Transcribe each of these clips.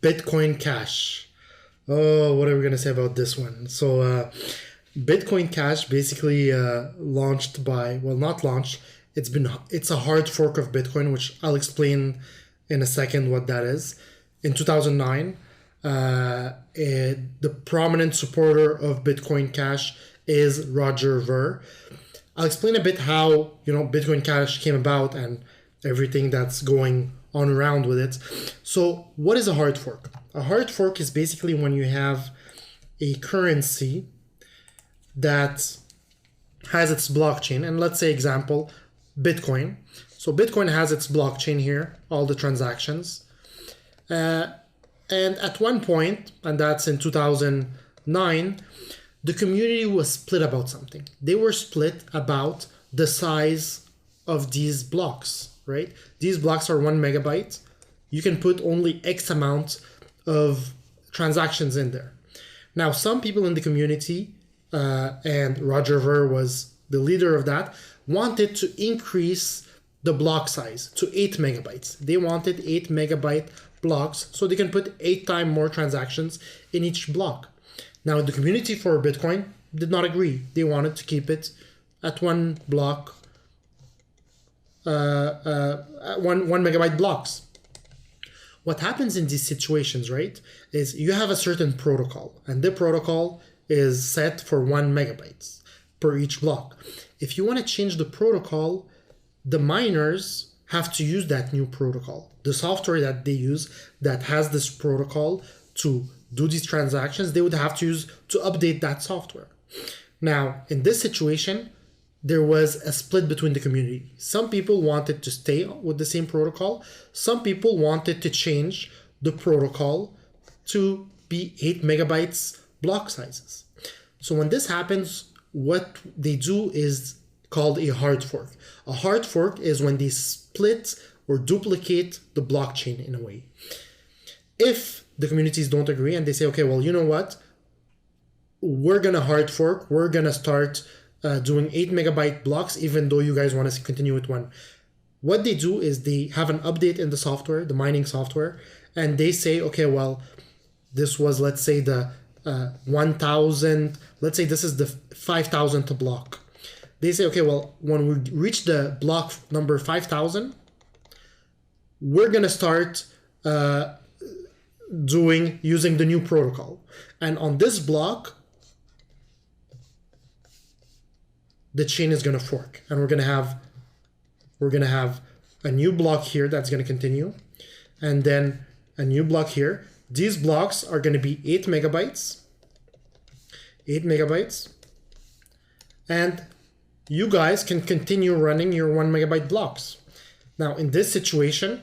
Bitcoin Cash. Oh, what are we going to say about this one? So, Bitcoin Cash basically launched by, well, not launched. It's a hard fork of Bitcoin, which I'll explain in a second what that is. In 2009, the prominent supporter of Bitcoin Cash is Roger Ver. I'll explain a bit how Bitcoin Cash came about and everything that's going on around with it. So, what is a hard fork? A hard fork is basically when you have a currency that has its blockchain, and let's say example Bitcoin. So Bitcoin has its blockchain here, all the transactions, and at one point, and that's in 2009, the community was split about something. They were split about the size of these blocks, right? These blocks are 1 megabyte. You can put only X amount of transactions in there. Now, some people in the community, and Roger Ver was the leader of that, wanted to increase the block size to 8 megabytes. They wanted 8 megabyte blocks so they can put 8 times more transactions in each block. Now, the community for Bitcoin did not agree. They wanted to keep it at 1 block, 1 megabyte blocks. What happens in these situations, right, is you have a certain protocol, and the protocol is set for 1 megabytes per each block. If you want to change the protocol, the miners have to use that new protocol. The software that they use that has this protocol to do these transactions, they would have to use to update that software. Now, in this situation, there was a split between the community. Some people wanted to stay with the same protocol. Some people wanted to change the protocol to be 8 megabytes block sizes. So when this happens, what they do is called a hard fork. A hard fork is when they split or duplicate the blockchain in a way. If the communities don't agree and they say, okay, well, you know what? We're going to hard fork. We're going to start doing 8 megabyte blocks, even though you guys want to continue with 1. What they do is they have an update in the software, the mining software, and they say, okay, well, this was, let's say, the 1,000, let's say this is the 5,000th block. They say, okay, well, when we reach the block number 5,000, we're going to start using the new protocol. And on this block, the chain is going to fork, and we're going to have a new block here that's going to continue, and then a new block here. These blocks are going to be 8 megabytes, and you guys can continue running your 1 megabyte blocks. Now, in this situation,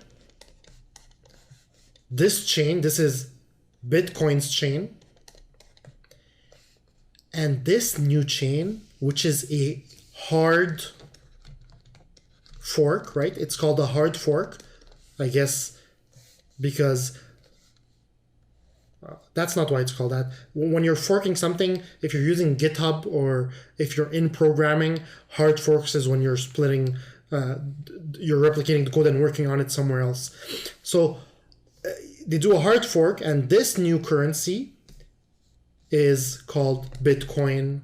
this chain, this is Bitcoin's chain, and this new chain, which is a hard fork, right? It's called a hard fork, I guess, because that's not why it's called that. When you're forking something, if you're using GitHub or if you're in programming, hard forks is when you're splitting, you're replicating the code and working on it somewhere else. So they do a hard fork, and this new currency is called Bitcoin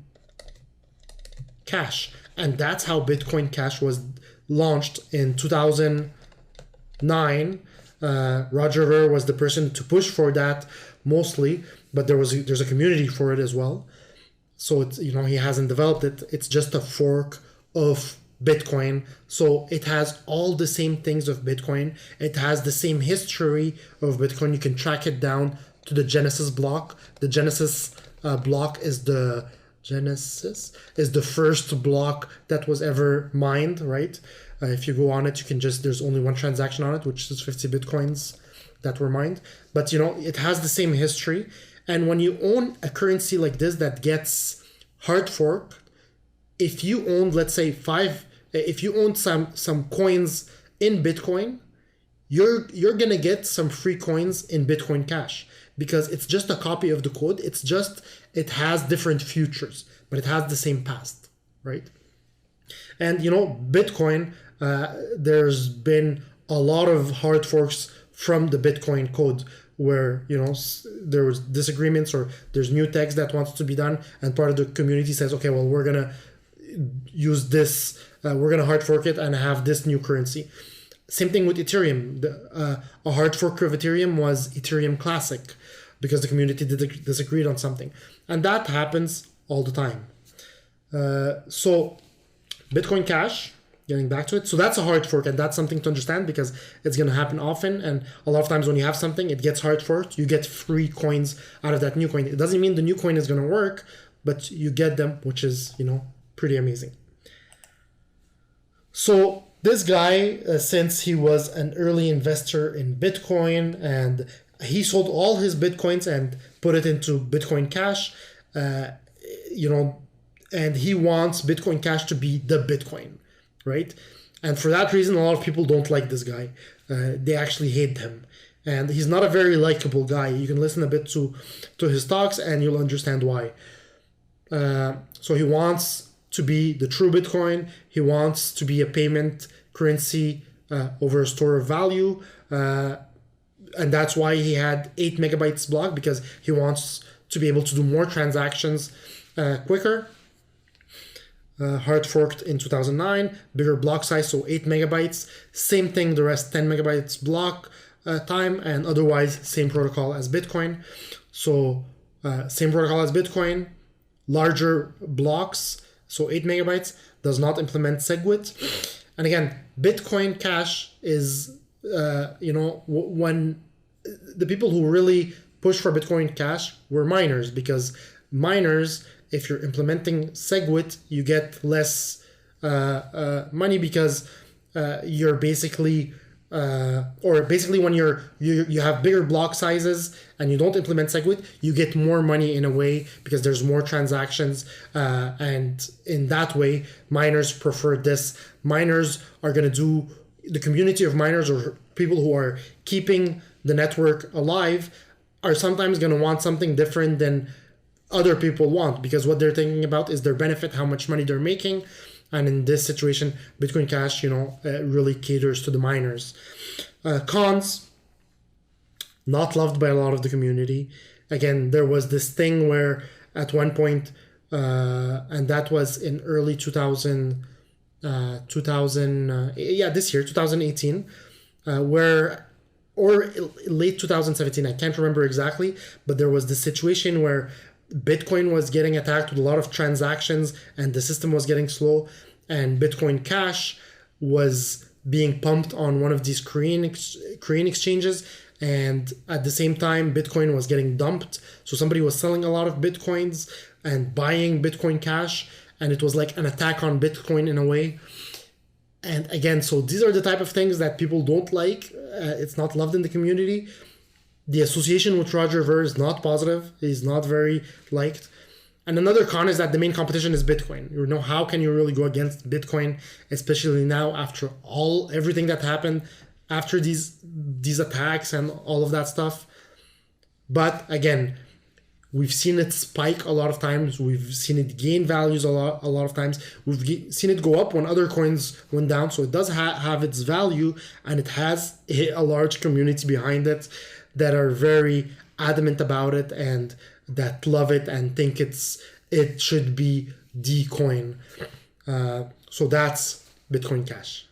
Cash. And that's how Bitcoin Cash was launched in 2009. Roger Ver was the person to push for that mostly, but there's a community for it as well. So it's, he hasn't developed it. It's just a fork of Bitcoin. So it has all the same things of Bitcoin. It has the same history of Bitcoin. You can track it down to the Genesis block. The Genesis block is the first block that was ever mined, right? If you go on it, you can there's only one transaction on it, which is 50 Bitcoins that were mined. But, it has the same history. And when you own a currency like this that gets hard forked, if you own, let's say if you own some coins in Bitcoin, you're going to get some free coins in Bitcoin Cash, because it's just a copy of the code. It has different futures, but it has the same past, right? And, Bitcoin, there's been a lot of hard forks from the Bitcoin code. where there was disagreements or there's new text that wants to be done, and part of the community says, okay, well, we're gonna use this, we're gonna hard fork it and have this new currency. Same thing with Ethereum. A hard fork of Ethereum was Ethereum Classic because the community disagreed on something, and that happens all the time. So Bitcoin Cash, getting back to it, so that's a hard fork, and that's something to understand because it's going to happen often, and a lot of times when you have something, it gets hard forked, you get free coins out of that new coin. It doesn't mean the new coin is going to work, but you get them, which is pretty amazing. So this guy, since he was an early investor in Bitcoin, and he sold all his Bitcoins and put it into Bitcoin Cash, and he wants Bitcoin Cash to be the Bitcoin, right? And for that reason, a lot of people don't like this guy. They actually hate him. And he's not a very likable guy. You can listen a bit to his talks and you'll understand why. So he wants to be the true Bitcoin. He wants to be a payment currency over a store of value. And that's why he had 8 megabytes block, because he wants to be able to do more transactions quicker. Hard forked in 2009, bigger block size, so 8 megabytes. Same thing, the rest 10 megabytes block time, and otherwise same protocol as Bitcoin. So same protocol as Bitcoin, larger blocks, so 8 megabytes, does not implement SegWit. And again, Bitcoin Cash is, when the people who really push for Bitcoin Cash were miners, because miners, if you're implementing SegWit, you get less money because you're basically, when you have bigger block sizes and you don't implement SegWit, you get more money in a way because there's more transactions, and in that way, miners prefer this. Miners are going to do, the community of miners or people who are keeping the network alive are sometimes going to want something different than other people want, because what they're thinking about is their benefit, how much money they're making. And in this situation, Bitcoin Cash, really caters to the miners. Cons, not loved by a lot of the community. Again, there was this thing where at one point, and that was in early 2018, or late 2017, I can't remember exactly, but there was this situation where Bitcoin was getting attacked with a lot of transactions and the system was getting slow, and Bitcoin Cash was being pumped on one of these Korean exchanges, and at the same time Bitcoin was getting dumped, so somebody was selling a lot of Bitcoins and buying Bitcoin Cash, and it was like an attack on Bitcoin in a way. And again, so these are the type of things that people don't like. It's not loved in the community. The association with Roger Ver is not positive. He's not very liked. And another con is that the main competition is Bitcoin. How can you really go against Bitcoin, especially now after everything that happened after these attacks and all of that stuff. But again, we've seen it spike a lot of times. We've seen it gain values a lot of times. We've seen it go up when other coins went down. So it does have its value, and it has a large community behind it that are very adamant about it and that love it and think it should be the coin. So that's Bitcoin Cash.